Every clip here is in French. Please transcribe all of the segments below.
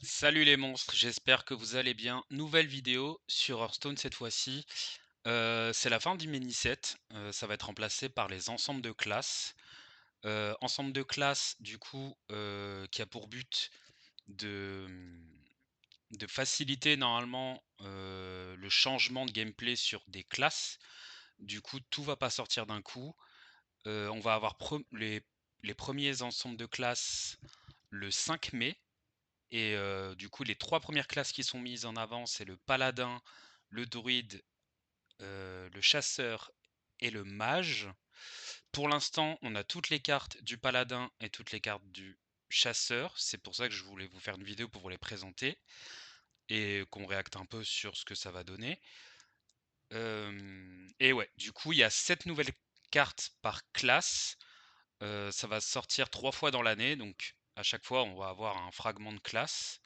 Salut les monstres, j'espère que vous allez bien. Nouvelle vidéo sur Hearthstone cette fois-ci. C'est la fin du mini-set. Ça va être remplacé par les ensembles de classes. Ensemble de classes, du coup, qui a pour but de, de faciliter normalement le changement de gameplay sur des classes. Du coup, tout va pas sortir d'un coup. On va avoir les premiers ensembles de classes le 5 mai. Et du coup, les 3 premières classes qui sont mises en avant, c'est le paladin, le druide, le chasseur et le mage. Pour l'instant, on a toutes les cartes du paladin et toutes les cartes du chasseur. C'est pour ça que je voulais vous faire une vidéo pour vous les présenter et qu'on réacte un peu sur ce que ça va donner. Et ouais, du coup, il y a 7 nouvelles cartes par classe. Ça va sortir 3 fois dans l'année, donc à chaque fois, on va avoir un fragment de classe.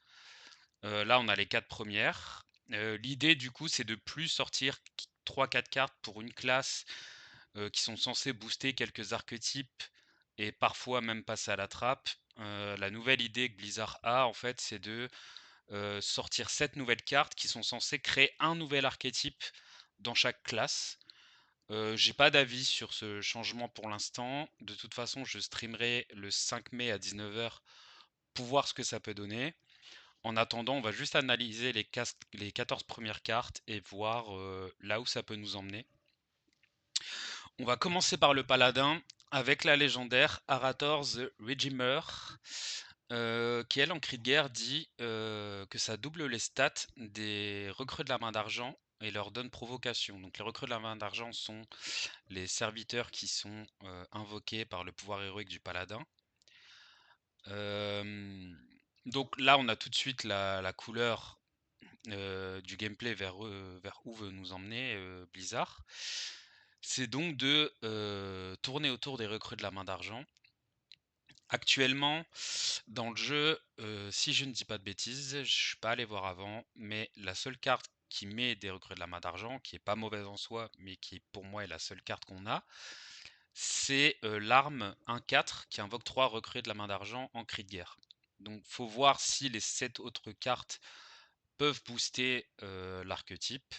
Là, on a les 4 premières. L'idée, du coup, c'est de plus sortir 3-4 cartes pour une classe qui sont censées booster quelques archétypes et parfois même passer à la trappe. La nouvelle idée que Blizzard a, en fait, c'est de sortir 7 nouvelles cartes qui sont censées créer un nouvel archétype dans chaque classe. J'ai pas d'avis sur ce changement pour l'instant. De toute façon, je streamerai le 5 mai à 19h pour voir ce que ça peut donner. En attendant, on va juste analyser les 14 premières cartes et voir là où ça peut nous emmener. On va commencer par le paladin avec la légendaire Arator the Redeemer, qui elle en cri de guerre dit que ça double les stats des recrues de la main d'argent et leur donne provocation. Donc les recrues de la main d'argent sont les serviteurs qui sont invoqués par le pouvoir héroïque du paladin. Euh, donc là, on a tout de suite la couleur du gameplay vers où veut nous emmener Blizzard. C'est donc de tourner autour des recrues de la main d'argent. Actuellement, dans le jeu, si je ne dis pas de bêtises, je suis pas allé voir avant, mais la seule carte qui met des recrues de la main d'argent, qui est pas mauvaise en soi, mais qui pour moi est la seule carte qu'on a, c'est l'arme 1-4 qui invoque 3 recrues de la main d'argent en cri de guerre. Donc faut voir si les 7 autres cartes peuvent booster l'archétype.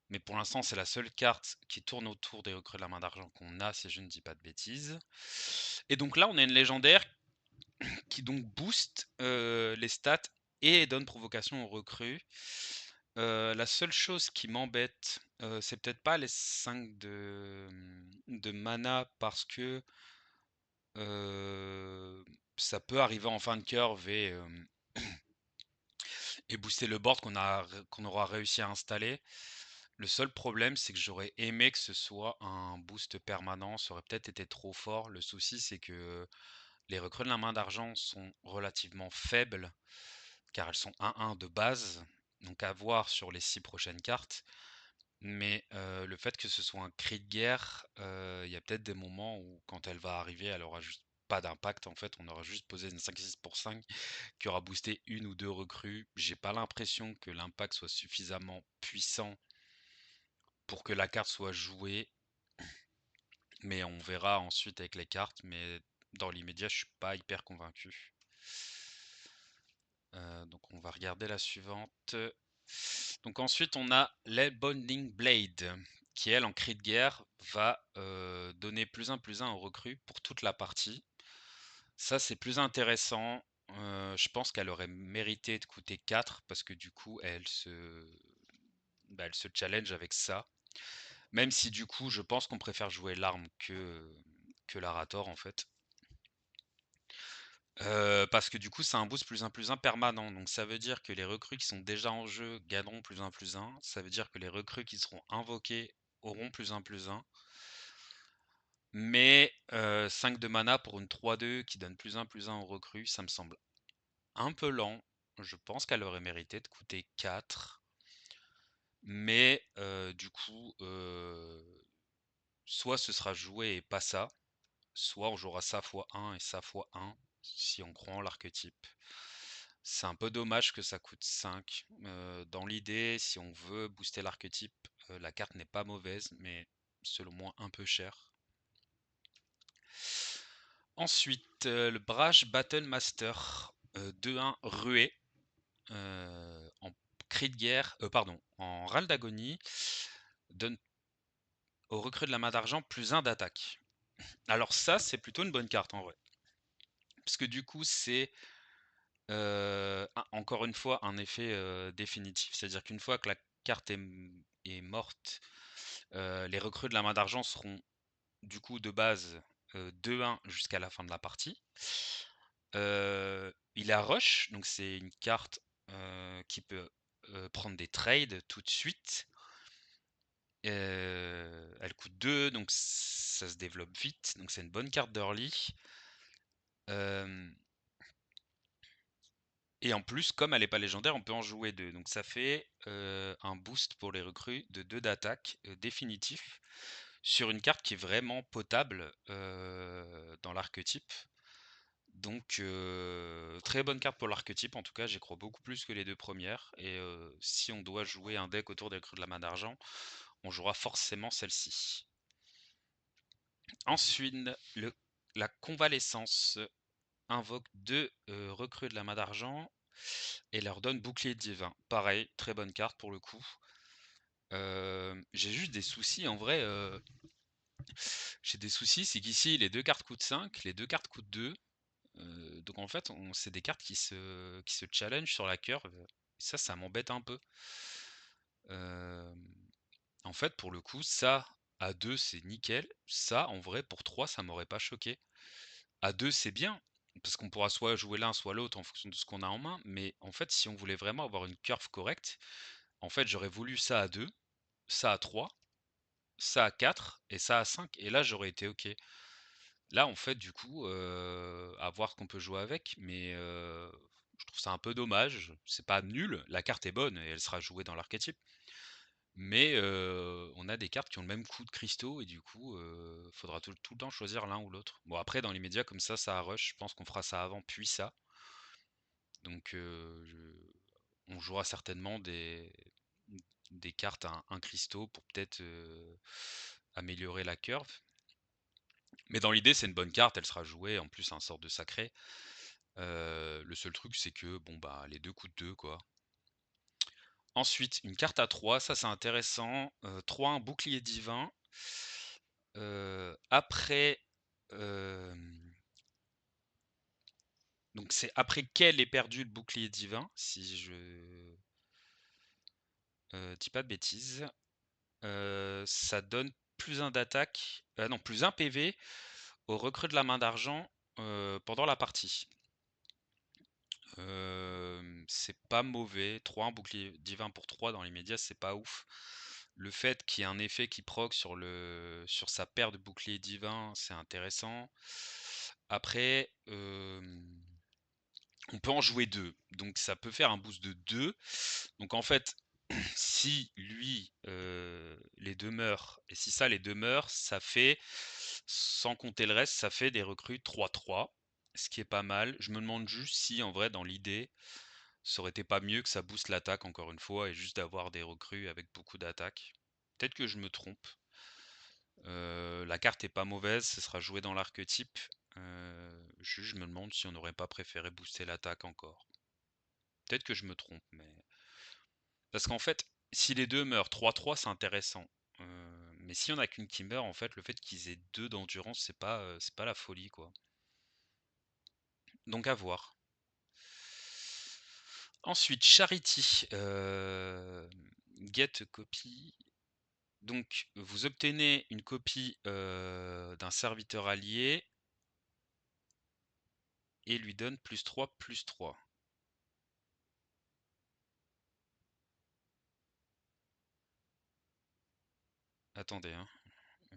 Mais pour l'instant, c'est la seule carte qui tourne autour des recrues de la main d'argent qu'on a, si je ne dis pas de bêtises. Et donc là, on a une légendaire qui donc booste les stats et donne provocation aux recrues. La seule chose qui m'embête, c'est peut-être pas les 5 de mana parce que ça peut arriver en fin de curve et booster le board qu'on aura réussi à installer. Le seul problème, c'est que j'aurais aimé que ce soit un boost permanent, ça aurait peut-être été trop fort. Le souci, c'est que les recrues de la main d'argent sont relativement faibles, car elles sont 1-1 de base, donc à voir sur les 6 prochaines cartes. Mais le fait que ce soit un cri de guerre, il y a peut-être des moments où quand elle va arriver, elle aura juste pas d'impact en fait, on aura juste posé une 5-6 pour 5 qui aura boosté une ou deux recrues. J'ai pas l'impression que l'impact soit suffisamment puissant pour que la carte soit jouée, mais on verra ensuite avec les cartes. Mais dans l'immédiat, je suis pas hyper convaincu. Donc on va regarder la suivante. Donc ensuite, on a l'Hellbonding Blade, qui elle, en cri de guerre, va donner +1/+1 aux recrues pour toute la partie. Ça, c'est plus intéressant. Je pense qu'elle aurait mérité de coûter 4 parce que du coup, elle se challenge avec ça. Même si du coup, je pense qu'on préfère jouer l'arme que l'Arator en fait. Parce que du coup, c'est un boost +1/+1 permanent. Donc ça veut dire que les recrues qui sont déjà en jeu gagneront +1/+1. Ça veut dire que les recrues qui seront invoquées auront +1/+1. Mais 5 de mana pour une 3-2 qui donne +1/+1 aux recrues, ça me semble un peu lent. Je pense qu'elle aurait mérité de coûter 4. Mais du coup, soit ce sera joué et pas ça, soit on jouera ça fois 1 et ça fois 1 si on croit en l'archétype. C'est un peu dommage que ça coûte 5. Dans l'idée, si on veut booster l'archétype, la carte n'est pas mauvaise, mais selon moi un peu chère. Ensuite, le Brash Battle Master 2-1 Ruée. en cri de guerre, pardon, en râle d'agonie, donne au recrue de la main d'argent +1 d'attaque. Alors ça, c'est plutôt une bonne carte en vrai. Parce que du coup, c'est encore une fois un effet définitif. C'est-à-dire qu'une fois que la carte est morte, les recrues de la main d'argent seront du coup de base 2-1 jusqu'à la fin de la partie. Il a Rush, donc c'est une carte qui peut prendre des trades tout de suite. Elle coûte 2, donc ça se développe vite, donc c'est une bonne carte d'early. Et en plus, comme elle n'est pas légendaire, on peut en jouer 2. Donc ça fait un boost pour les recrues de 2 d'attaque définitif sur une carte qui est vraiment potable dans l'archétype. Donc très bonne carte pour l'archétype, en tout cas j'y crois beaucoup plus que les deux premières. Et si on doit jouer un deck autour des recrues de la main d'argent, on jouera forcément celle-ci. Ensuite, la convalescence invoque 2 recrues de la main d'argent et leur donne bouclier divin. Pareil, très bonne carte pour le coup. J'ai juste des soucis en vrai. J'ai des soucis, c'est qu'ici les deux cartes coûtent 5, les deux cartes coûtent 2. Donc en fait, c'est des cartes qui se challenge sur la curve. Ça m'embête un peu. Euh, En fait, pour le coup, ça, à 2 c'est nickel. Ça, en vrai, pour 3 ça m'aurait pas choqué. À 2 c'est bien, parce qu'on pourra soit jouer l'un, soit l'autre en fonction de ce qu'on a en main. Mais en fait, si on voulait vraiment avoir une curve correcte, en fait, j'aurais voulu ça à 2, ça à 3, ça à 4 et ça à 5. Et là, j'aurais été OK. Là, en fait, du coup, à voir ce qu'on peut jouer avec, mais je trouve ça un peu dommage. C'est pas nul, la carte est bonne et elle sera jouée dans l'archétype. Mais on a des cartes qui ont le même coût de cristaux et du coup, faudra tout le temps choisir l'un ou l'autre. Bon, après, dans les médias comme ça a rush. Je pense qu'on fera ça avant, puis ça. Donc, on jouera certainement des cartes à un cristaux pour peut-être améliorer la curve. Mais dans l'idée, c'est une bonne carte, elle sera jouée, en plus, un sort de sacré. Le seul truc, c'est que, bon, bah, les deux coûtent 2, quoi. Ensuite, une carte à 3, ça c'est intéressant. 3-1 bouclier divin. Après, euh, donc c'est après qu'elle ait perdu le bouclier divin, si je dis pas de bêtises. Ça donne plus un d'attaque, non, plus un PV au recrue de la main d'argent pendant la partie. C'est pas mauvais. 3 un bouclier divin pour 3 dans les médias, c'est pas ouf. Le fait qu'il y ait un effet qui proc sur sa paire de boucliers divins, c'est intéressant. Après, on peut en jouer 2. Donc ça peut faire un boost de 2. Donc en fait, si lui, les deux meurent, et si ça, les deux meurent, ça fait, sans compter le reste, ça fait des recrues 3-3, ce qui est pas mal. Je me demande juste si, en vrai, dans l'idée, ça aurait été pas mieux que ça booste l'attaque, encore une fois, et juste d'avoir des recrues avec beaucoup d'attaque. Peut-être que je me trompe. La carte est pas mauvaise, ce sera joué dans l'archétype. Juste, je me demande si on n'aurait pas préféré booster l'attaque encore. Peut-être que je me trompe, mais... Parce qu'en fait, si les deux meurent 3-3, c'est intéressant. Mais si on a qu'une qui meurt, en fait, le fait qu'ils aient deux d'endurance, c'est pas la folie, quoi. Donc à voir. Ensuite, Charity. Get copy. Donc, vous obtenez une copie d'un serviteur allié et lui donne +3/+3. Attendez, hein. Euh,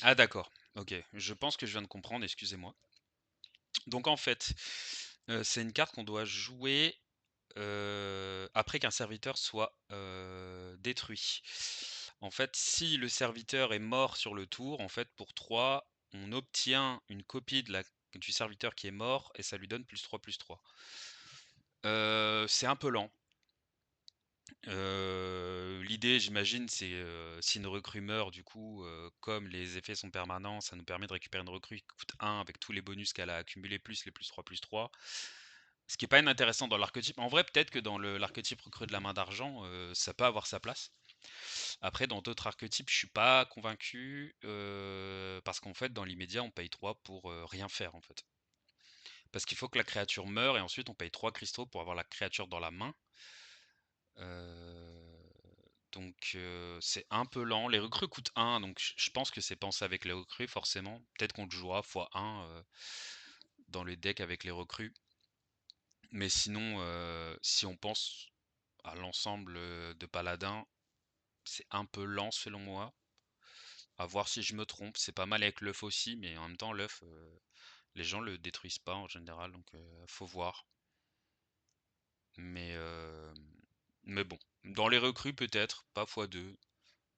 Ah d'accord, ok. Je pense que je viens de comprendre, excusez-moi. Donc en fait, c'est une carte qu'on doit jouer après qu'un serviteur soit détruit. En fait, si le serviteur est mort sur le tour, en fait, pour 3, on obtient une copie du serviteur qui est mort et ça lui donne +3/+3. 3 plus 3. Plus 3. 3. C'est un peu lent. l'idée, j'imagine, c'est, si une recrue meurt, du coup, comme les effets sont permanents, ça nous permet de récupérer une recrue qui coûte 1 avec tous les bonus qu'elle a accumulés, plus les +3/+3. Ce qui est pas inintéressant dans l'archétype. En vrai, peut-être que dans l'archétype recrue de la main d'argent, ça peut avoir sa place. Après, dans d'autres archétypes, je suis pas convaincu, parce qu'en fait, dans l'immédiat, on paye 3 pour, rien faire, en fait. Parce qu'il faut que la créature meure et ensuite on paye 3 cristaux pour avoir la créature dans la main. Heu, c'est un peu lent. Les recrues coûtent 1, donc je pense que c'est pensé avec les recrues forcément. Peut-être qu'on le jouera x1, dans les decks avec les recrues. Mais sinon, si on pense à l'ensemble, de paladins, c'est un peu lent selon moi. À voir si je me trompe. C'est pas mal avec l'œuf aussi, mais en même temps l'œuf, les gens le détruisent pas en général, donc faut voir. Mais, mais bon, dans les recrues peut-être, pas x2,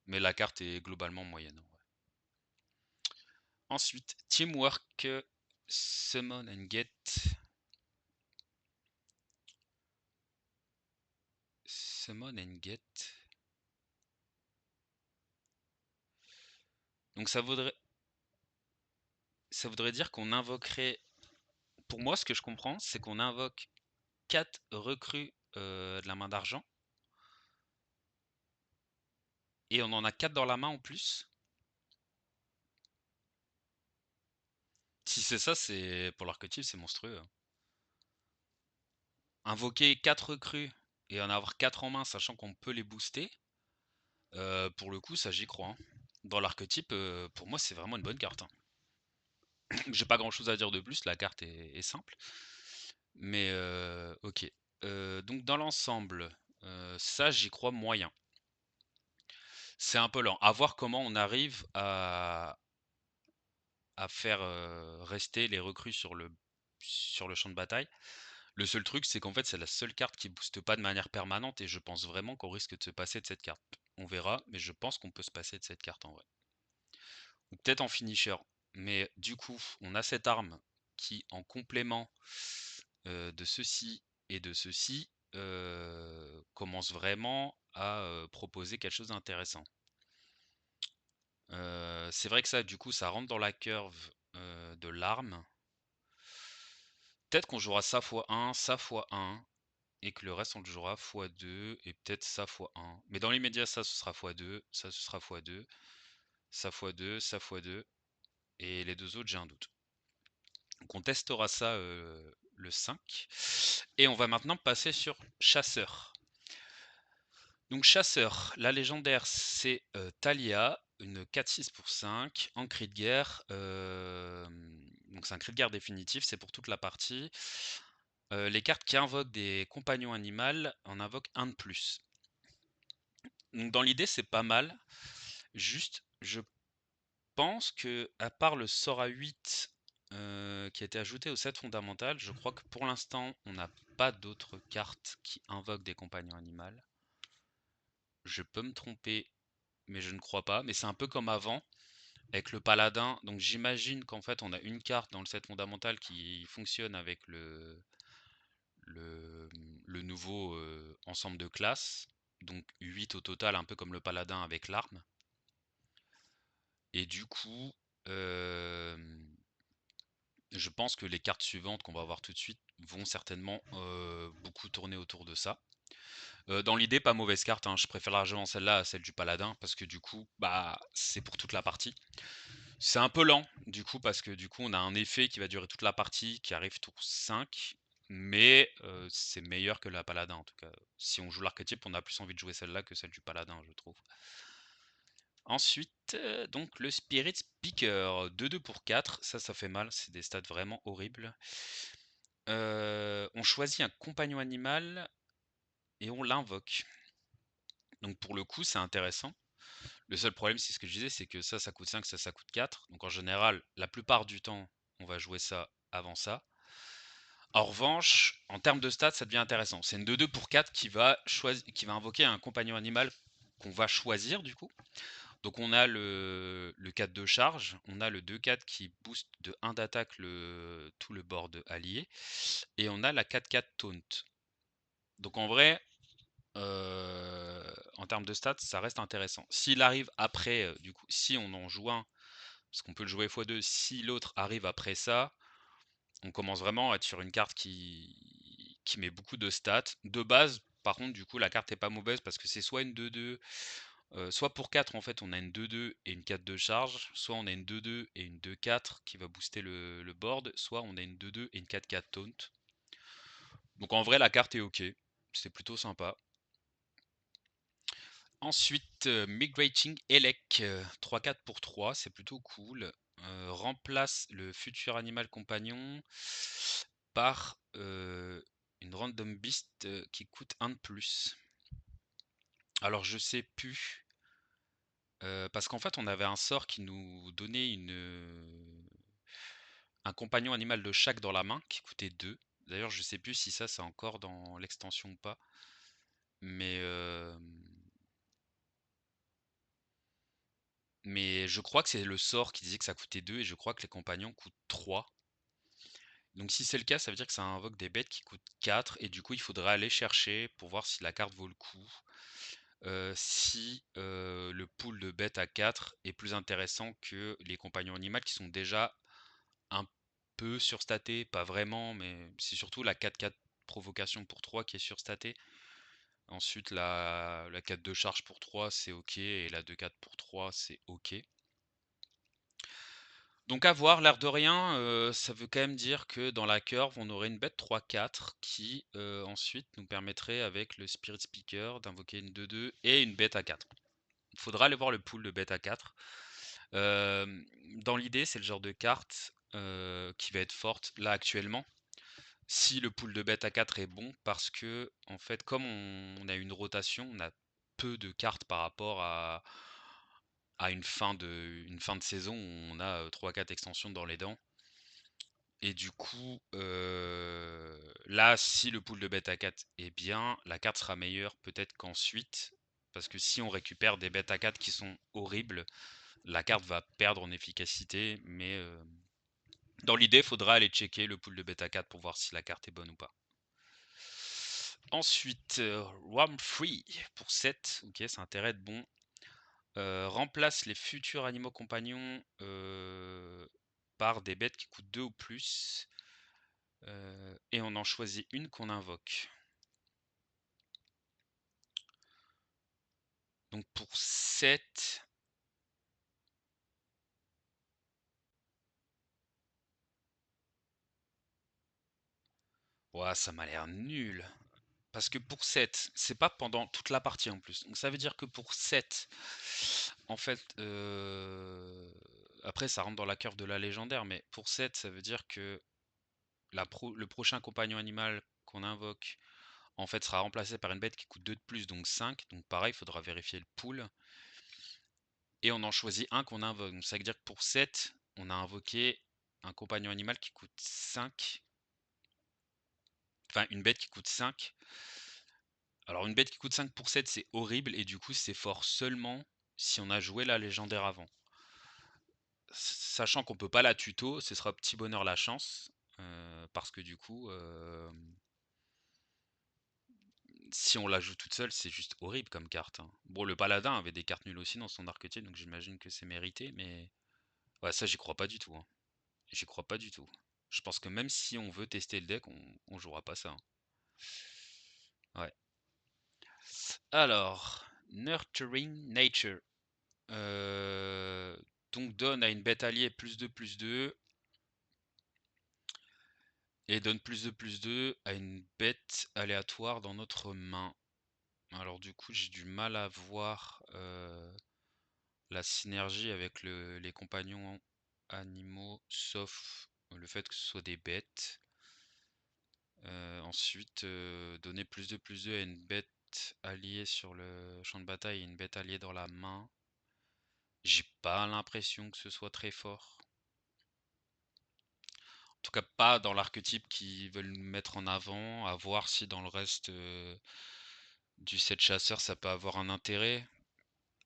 mais la carte est globalement moyenne, en vrai. Ensuite, Teamwork, Summon and Get. Summon and Get. Donc ça voudrait dire qu'on invoquerait. Pour moi, ce que je comprends, c'est qu'on invoque 4 recrues de la main d'argent. Et on en a 4 dans la main en plus. Si c'est ça, c'est pour l'archétype, c'est monstrueux, hein. Invoquer 4 recrues et en avoir 4 en main, sachant qu'on peut les booster, pour le coup, ça j'y crois, hein. Dans l'archétype, pour moi, c'est vraiment une bonne carte, hein. J'ai pas grand chose à dire de plus, la carte est simple. Mais ok. Donc dans l'ensemble, ça j'y crois moyen. C'est un peu lent. À voir comment on arrive à faire rester les recrues sur le champ de bataille. Le seul truc, c'est qu'en fait, c'est la seule carte qui booste pas de manière permanente et je pense vraiment qu'on risque de se passer de cette carte. On verra, mais je pense qu'on peut se passer de cette carte en vrai. Ou peut-être en finisher. Mais du coup, on a cette arme qui, en complément de ceci et de ceci, commence vraiment à proposer quelque chose d'intéressant. C'est vrai que ça, du coup, ça rentre dans la curve de l'arme. Peut-être qu'on jouera ça x1, ça x1, et que le reste on le jouera x2, et peut-être ça x1. Mais dans l'immédiat, ça ce sera x2, ça ce sera x2, ça x2, ça x2, et les deux autres, j'ai un doute. Donc on testera ça le 5. Et on va maintenant passer sur Chasseur. Donc Chasseur, la légendaire c'est Talia, une 4-6 pour 5, en cri de guerre. Donc c'est un cri de guerre définitif, c'est pour toute la partie. Les cartes qui invoquent des compagnons animaux en invoquent un de plus. Donc dans l'idée c'est pas mal. Juste, je pense que à part le sort à 8 qui a été ajouté au set fondamental, je crois que pour l'instant on n'a pas d'autres cartes qui invoquent des compagnons animaux. Je peux me tromper, mais je ne crois pas. Mais c'est un peu comme avant avec le paladin. Donc j'imagine qu'en fait on a une carte dans le set fondamental qui fonctionne avec le, le nouveau ensemble de classes. Donc 8 au total, un peu comme le paladin avec l'arme. Et du coup, je pense que les cartes suivantes qu'on va voir tout de suite vont certainement beaucoup tourner autour de ça. Dans l'idée, pas mauvaise carte, hein. Je préfère largement celle-là à celle du paladin parce que du coup, bah, c'est pour toute la partie. C'est un peu lent du coup parce que du coup, on a un effet qui va durer toute la partie qui arrive tour 5, mais c'est meilleur que la paladin en tout cas. Si on joue l'archétype, on a plus envie de jouer celle-là que celle du paladin, je trouve. Ensuite, donc le Spirit Speaker, 2-2 pour 4, ça fait mal, c'est des stats vraiment horribles. On choisit un compagnon animal et on l'invoque. Donc pour le coup, c'est intéressant. Le seul problème, c'est ce que je disais, c'est que ça coûte 5, ça coûte 4. Donc en général, la plupart du temps, on va jouer ça avant ça. En revanche, en termes de stats, ça devient intéressant. C'est une 2-2 pour 4 qui va invoquer un compagnon animal qu'on va choisir du coup. Donc on a le 4 de charge, on a le 2-4 qui booste de 1 d'attaque tout le board allié, et on a la 4-4 taunt. Donc en vrai, en termes de stats, ça reste intéressant. S'il arrive après, du coup, si on en joue un, parce qu'on peut le jouer x2, si l'autre arrive après ça, on commence vraiment à être sur une carte qui met beaucoup de stats. De base, par contre, du coup, la carte est pas mauvaise parce que c'est soit une 2-2, soit pour 4, en fait, on a une 2-2 et une 4 de charge, soit on a une 2-2 et une 2-4 qui va booster le board, soit on a une 2-2 et une 4-4 taunt. Donc en vrai, la carte est ok, c'est plutôt sympa. Ensuite, Migrating Elec, 3-4 pour 3, c'est plutôt cool. Remplace le futur animal compagnon par une random beast qui coûte 1 de plus. Alors je sais plus, parce qu'en fait on avait un sort qui nous donnait un compagnon animal de chaque dans la main qui coûtait 2. D'ailleurs je sais plus si ça c'est encore dans l'extension ou pas. Mais je crois que c'est le sort qui disait que ça coûtait 2 et je crois que les compagnons coûtent 3. Donc si c'est le cas, ça veut dire que ça invoque des bêtes qui coûtent 4 et du coup il faudrait aller chercher pour voir si la carte vaut le coup. Si le pool de bêtes à 4 est plus intéressant que les compagnons animaux qui sont déjà un peu surstatés, pas vraiment, mais c'est surtout la 4-4 provocation pour 3 qui est surstatée. Ensuite la 4 de charge pour 3 c'est ok et la 2-4 pour 3 c'est ok. Donc à voir, l'air de rien, ça veut quand même dire que dans la curve, on aurait une bête 3-4 qui ensuite nous permettrait avec le Spirit Speaker d'invoquer une 2-2 et une bête à 4. Il faudra aller voir le pool de bête à 4. Dans l'idée, c'est le genre de carte qui va être forte là actuellement. Si le pool de bête à 4 est bon, parce que en fait, comme on a une rotation, on a peu de cartes par rapport à une fin de saison où on a 3-4 extensions dans les dents. Et du coup, là, si le pool de bêtes à 4 est bien, la carte sera meilleure peut-être qu'ensuite. Parce que si on récupère des bêtes à 4 qui sont horribles, la carte va perdre en efficacité. Mais dans l'idée, il faudra aller checker le pool de bêtes à 4 pour voir si la carte est bonne ou pas. Ensuite, Worm Free pour 7. Ok, ça a intérêt de bon. Remplace les futurs animaux compagnons par des bêtes qui coûtent 2 ou plus. Et on en choisit une qu'on invoque. Donc pour 7... Ouah, ça m'a l'air nul. Parce que pour 7, c'est pas pendant toute la partie en plus. Donc ça veut dire que pour 7, en fait, après ça rentre dans la curve de la légendaire, mais pour 7, ça veut dire que le prochain compagnon animal qu'on invoque, en fait, sera remplacé par une bête qui coûte 2 de plus, donc 5. Donc pareil, il faudra vérifier le pool. Et on en choisit un qu'on invoque. Donc ça veut dire que pour 7, on a invoqué un compagnon animal qui coûte 5. Enfin, une bête qui coûte 5. Alors une bête qui coûte 5 pour 7, c'est horrible. Et du coup, c'est fort seulement si on a joué la légendaire avant. Sachant qu'on peut pas la tuto, ce sera petit bonheur la chance. Parce que du coup, si on la joue toute seule, c'est juste horrible comme carte, hein. Bon, le paladin avait des cartes nulles aussi dans son archétype, donc j'imagine que c'est mérité. Mais ouais, ça, j'y crois pas du tout, hein. J'y crois pas du tout. Je pense que même si on veut tester le deck, on jouera pas ça, hein. Ouais. Alors, Nurturing Nature. Euh, donc donne à une bête alliée plus 2 et donne plus 2 à une bête aléatoire dans notre main. Alors du coup j'ai du mal à voir la synergie avec les compagnons animaux, sauf le fait que ce soit des bêtes. Ensuite, donner plus 2 à une bête alliée sur le champ de bataille et une bête alliée dans la main. J'ai pas l'impression que ce soit très fort. En tout cas, pas dans l'archétype qu'ils veulent nous mettre en avant. À voir si dans le reste du set chasseur ça peut avoir un intérêt.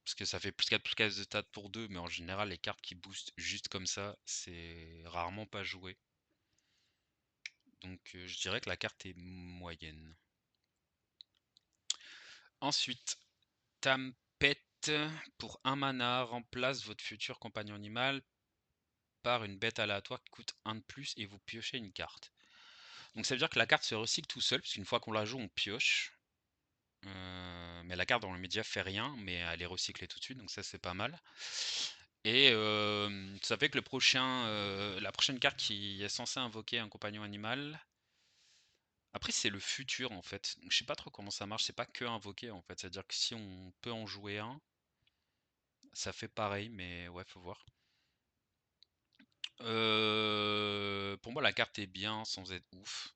Parce que ça fait plus 4 de stats pour 2, mais en général, les cartes qui boostent juste comme ça, c'est rarement pas joué. Donc je dirais que la carte est moyenne. Ensuite, Tempête, pour un mana, remplace votre futur compagnon animal par une bête aléatoire qui coûte 1 de plus et vous piochez une carte. Donc ça veut dire que la carte se recycle tout seul, parce qu'une fois qu'on la joue, on pioche. Mais la carte dans le média fait rien, mais elle est recyclée tout de suite, donc ça c'est pas mal. Et ça fait que la prochaine carte qui est censée invoquer un compagnon animal. Après c'est le futur en fait. Donc, je sais pas trop comment ça marche, c'est pas que invoquer en fait. C'est-à-dire que si on peut en jouer un, ça fait pareil, mais ouais, faut voir. Pour moi la carte est bien sans être ouf.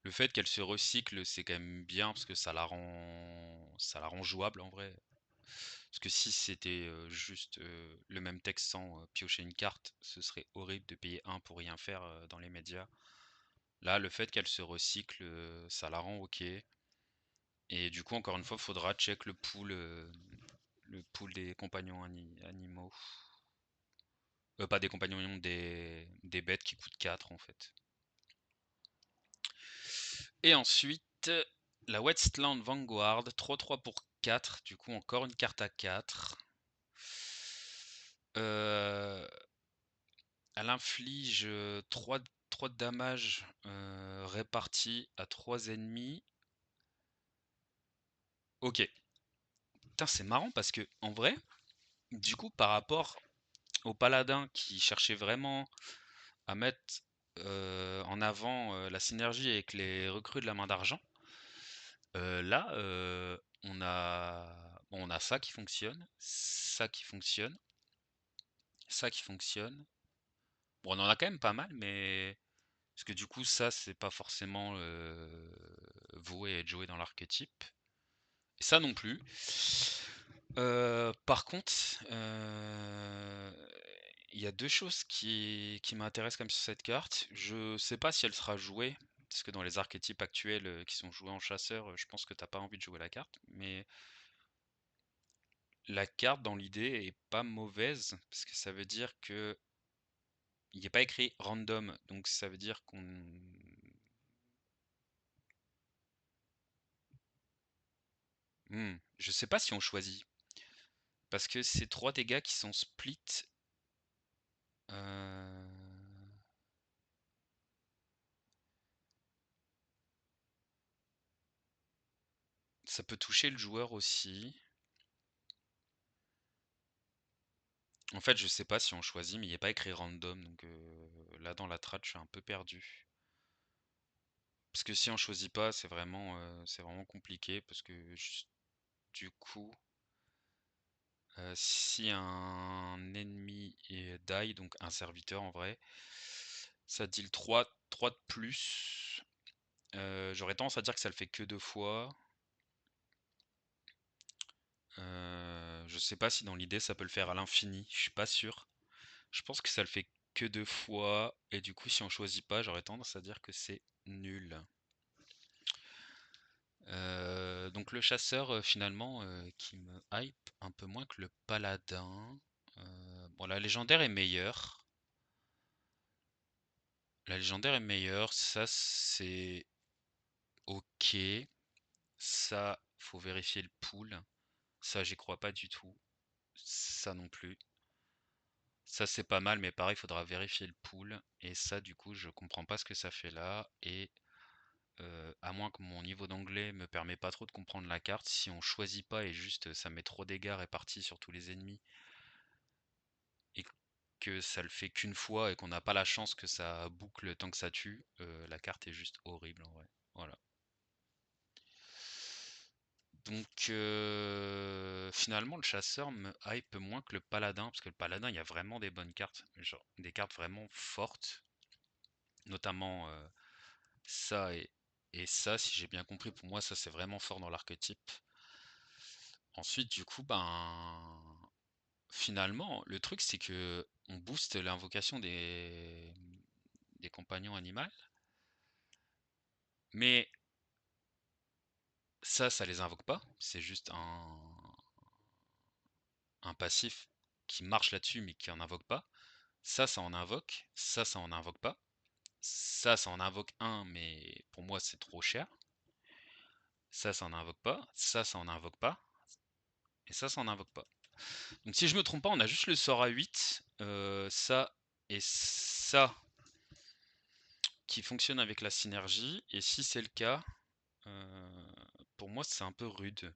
Le fait qu'elle se recycle, c'est quand même bien parce que ça la rend jouable en vrai. Parce que si c'était juste le même texte sans piocher une carte, ce serait horrible de payer un pour rien faire dans les médias. Là, le fait qu'elle se recycle, ça la rend ok. Et du coup, encore une fois, faudra check le pool des compagnons animaux. Pas des compagnons, des bêtes qui coûtent 4 en fait. Et ensuite, la Westland Vanguard, 3-3 pour 4, du coup encore une carte à 4. Elle inflige 3 de damage répartis à 3 ennemis. Ok. Putain, c'est marrant parce que, en vrai, du coup, par rapport au paladin qui cherchait vraiment à mettre en avant la synergie avec les recrues de la main d'argent, là, on a ça qui fonctionne, ça qui fonctionne, ça qui fonctionne. Bon, on en a quand même pas mal, mais parce que du coup, ça, c'est pas forcément voué à être joué dans l'archétype. Et ça non plus. Par contre, il y a deux choses qui m'intéressent comme sur cette carte. Je sais pas si elle sera jouée, parce que dans les archétypes actuels qui sont joués en chasseur, je pense que t'as pas envie de jouer la carte. Mais la carte, dans l'idée, est pas mauvaise, parce que ça veut dire que il n'est pas écrit random, donc ça veut dire qu'on... Je sais pas si on choisit. Parce que c'est 3 dégâts qui sont split. Euh, Ça peut toucher le joueur aussi. En fait, je sais pas si on choisit, mais il n'est pas écrit random. Donc là, dans la trad, je suis un peu perdu. Parce que si on choisit pas, c'est vraiment compliqué. Parce que du coup, si un ennemi die, donc un serviteur en vrai, ça deal 3 de plus. J'aurais tendance à dire que ça le fait que 2 fois. Je sais pas si dans l'idée ça peut le faire à l'infini, je suis pas sûr. Je pense que ça le fait que 2 fois, et du coup si on choisit pas, j'aurais tendance à dire que c'est nul. Donc le chasseur finalement qui me hype un peu moins que le paladin. Bon, la légendaire est meilleure. La légendaire est meilleure, ça c'est ok. Ça, faut vérifier le pool. Ça, j'y crois pas du tout. Ça non plus. Ça, c'est pas mal, mais pareil, il faudra vérifier le pool. Et ça, du coup, je comprends pas ce que ça fait là. Et à moins que mon niveau d'anglais me permet pas trop de comprendre la carte, si on choisit pas et juste ça met trop de dégâts répartis sur tous les ennemis et que ça le fait qu'une fois et qu'on n'a pas la chance que ça boucle tant que ça tue, la carte est juste horrible en vrai. Voilà. Donc finalement le chasseur me hype moins que le paladin, parce que le paladin il y a vraiment des bonnes cartes, genre des cartes vraiment fortes, notamment ça et ça, si j'ai bien compris, pour moi ça c'est vraiment fort dans l'archétype. Ensuite du coup finalement le truc c'est que on booste l'invocation des compagnons animaux, mais ça les invoque pas, c'est juste un passif qui marche là-dessus mais qui en invoque pas. Ça en invoque, ça en invoque pas. Ça en invoque un, mais pour moi c'est trop cher. Ça en invoque pas. Ça en invoque pas. Et ça n'invoque pas. Donc si je me trompe pas, on a juste le sort à 8, ça et ça qui fonctionne avec la synergie. Et si c'est le cas, pour moi c'est un peu rude.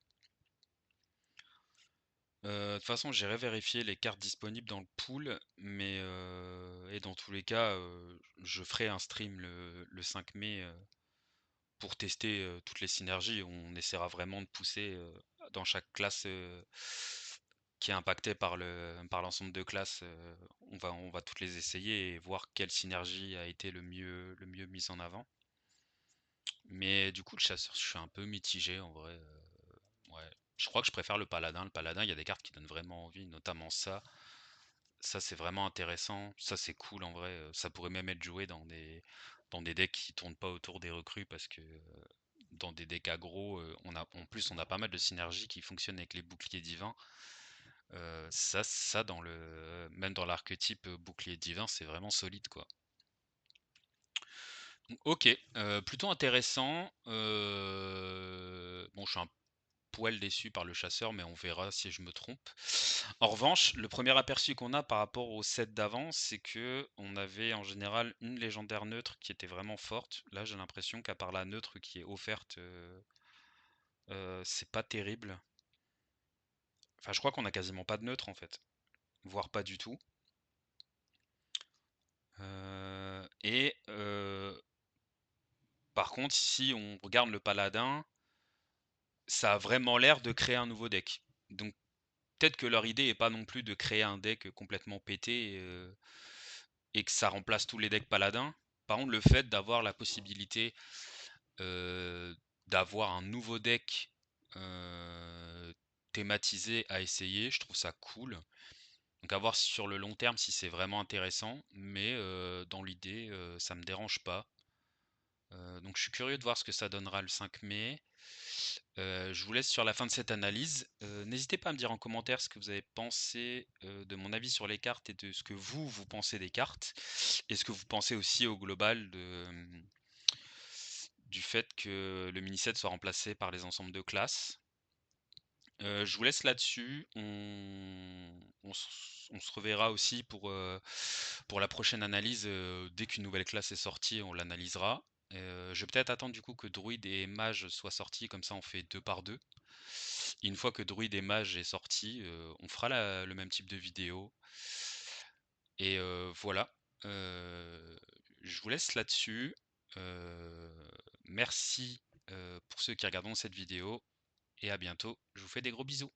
De toute façon, j'irai vérifier les cartes disponibles dans le pool, mais et dans tous les cas, je ferai un stream le 5 mai pour tester toutes les synergies. On essaiera vraiment de pousser dans chaque classe qui est impactée par l'ensemble de classes. On va toutes les essayer et voir quelle synergie a été le mieux mise en avant. Mais du coup, le chasseur, je suis un peu mitigé en vrai. Ouais. Je crois que je préfère le paladin. Le paladin, il y a des cartes qui donnent vraiment envie, notamment ça. Ça, c'est vraiment intéressant. Ça, c'est cool en vrai. Ça pourrait même être joué dans des decks qui tournent pas autour des recrues parce que dans des decks aggro, en plus, on a pas mal de synergies qui fonctionnent avec les boucliers divins. Même dans l'archétype bouclier divin, c'est vraiment solide quoi. Donc, ok, plutôt intéressant. Bon, je suis un poil déçu par le chasseur, mais on verra si je me trompe. En revanche, le premier aperçu qu'on a par rapport au set d'avant, c'est que on avait en général une légendaire neutre qui était vraiment forte. Là, j'ai l'impression qu'à part la neutre qui est offerte, c'est pas terrible. Enfin, je crois qu'on a quasiment pas de neutre en fait, voire pas du tout. Par contre, si on regarde le paladin, ça a vraiment l'air de créer un nouveau deck. Donc peut-être que leur idée est pas non plus de créer un deck complètement pété et que ça remplace tous les decks paladins. Par contre, le fait d'avoir la possibilité euh, d'avoir un nouveau deck thématisé à essayer, je trouve ça cool. Donc à voir sur le long terme si c'est vraiment intéressant, mais dans l'idée, ça me dérange pas. Donc je suis curieux de voir ce que ça donnera le 5 mai. Je vous laisse sur la fin de cette analyse. N'hésitez pas à me dire en commentaire ce que vous avez pensé de mon avis sur les cartes et de ce que vous pensez des cartes. Et ce que vous pensez aussi au global du fait que le mini-set soit remplacé par les ensembles de classes. Je vous laisse là-dessus. On se reverra aussi pour la prochaine analyse. Dès qu'une nouvelle classe est sortie, on l'analysera. Je vais peut-être attendre du coup que Druide et Mage soient sortis, comme ça on fait deux par deux. Et une fois que Druide et Mage est sorti, on fera le même type de vidéo. Et voilà. Euh, je vous laisse là-dessus. Merci pour ceux qui regarderont cette vidéo et à bientôt. Je vous fais des gros bisous.